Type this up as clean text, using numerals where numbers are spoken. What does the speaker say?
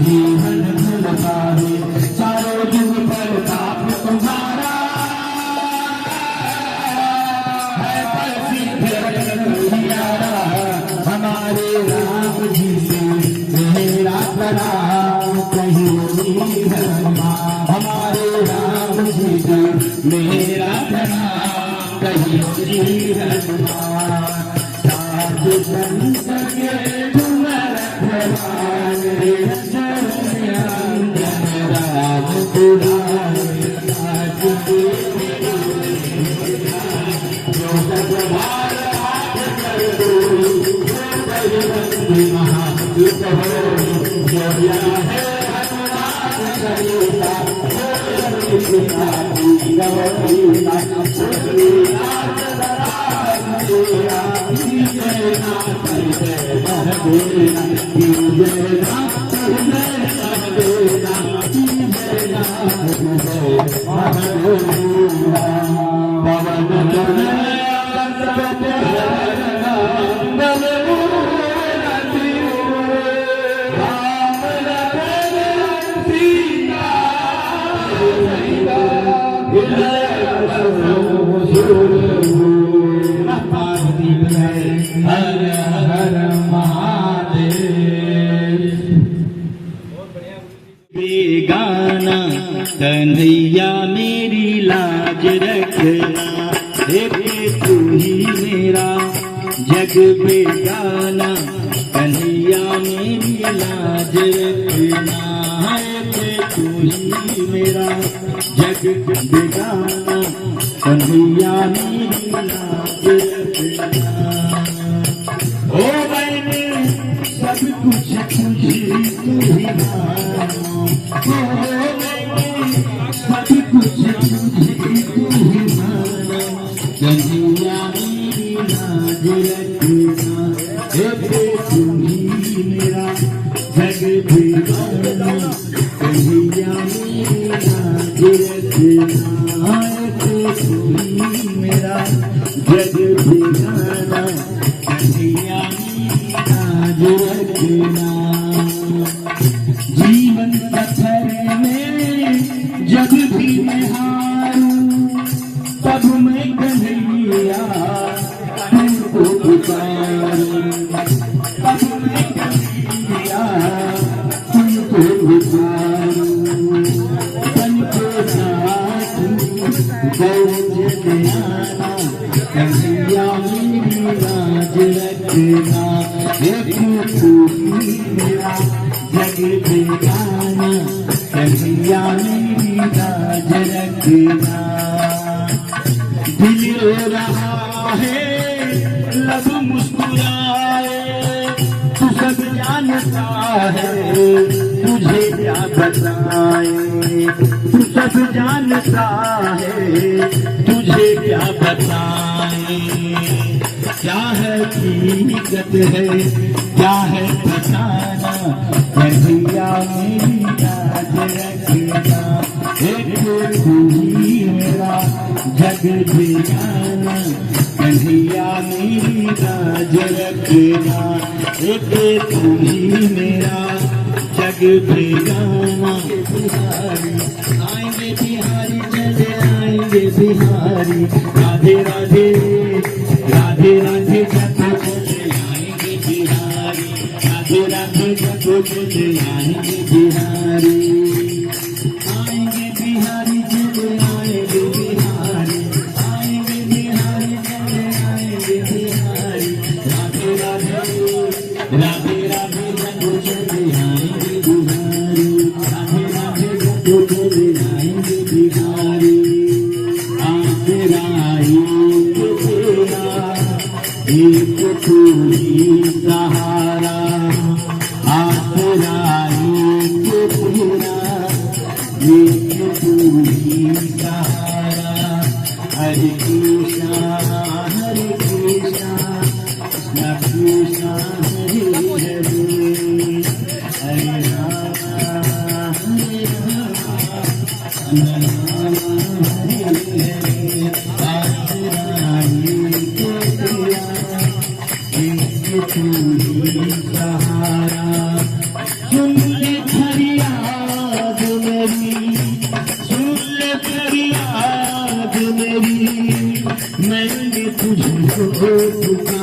जीवन भूल पावे चारों जुग प्रताप तुम्हारा है प्रसिद्ध रघुवीरा हमारे राम जी से मेरा प्रणाम कहीं हमारे राम जी से मेरा प्रणाम कहीं हनुमान साधु संत के तुम रखवान राम दुलारे राज के जो सद्भाव हाथ कर दो महादूत हो जो है हनुमान सरिता हर हर महादेव। बेगाना कन्हैया मेरी लाज रखना एक तू ही मेरा जग बेगाना कन्हैया मेरी लाज रखना एक तू ही मेरा जग बेगाना कन्हैया मेरी लाज रखना। ओ मैंने सब कुछ तुझे तू ही मानो ओ मैंने सब कुछ तुझे तू ही मानो कन्हैया मेरी लाज रखना एक तू ही मेरा जग बेगाना कन्हैया मेरी लाज रखना एक तू ही मेरा जग बेगाना कन्हैया मेरी लाज रखना। जीवन सफर में जब भी मैं हारूं तब मैं कन्हैया तुमको पुकारूं तब मैं कन्हैया तुमको पुकारूं बन के साथी गौज ज्ञाना कन्हैया मेरी लाज रखना एक तू ही मेरा जग बेगाना कन्हैया मेरी लाज रखना। दिल रो रहा है लब मुस्कुराए तू सब जानता है तुझे क्या बताए तू सब जानता है तुझे क्या बताए क्या है हकीकत है क्या है बताना कन्हैया मेरी लाज रखना एक तू ही मेरा जग बेगाना कन्हैया मेरी लाज रखना एक तू ही मेरा जग बेगाना। बिहारी आएंगे बिहारी चले आएंगे बिहारी राधे राधे राधे राधे जब चले आएंगे बिहारी राधे राधे जब चले आएंगे बिहारी आएंगे बिहारी चले आएंगे बिहारी आएंगे बिहारी चले आएंगे बिहारी राधे राधे राधे राधे जब चले आएंगे बिहारी राधे राधे जब चले आएंगे बिहारी एक तू ही सहारा आसरा एक तेरा एक तू ही सहारा हरे कृष्णा हरे कृष्णा कृष्ण हरे हरे हरे राम हरे राम हरे हरे आसरा एक तेरा तू ही सहारा। सुन ले फरियाद मेरी, सुन ले फरियाद मेरी, मैंने तुझको पुकारा।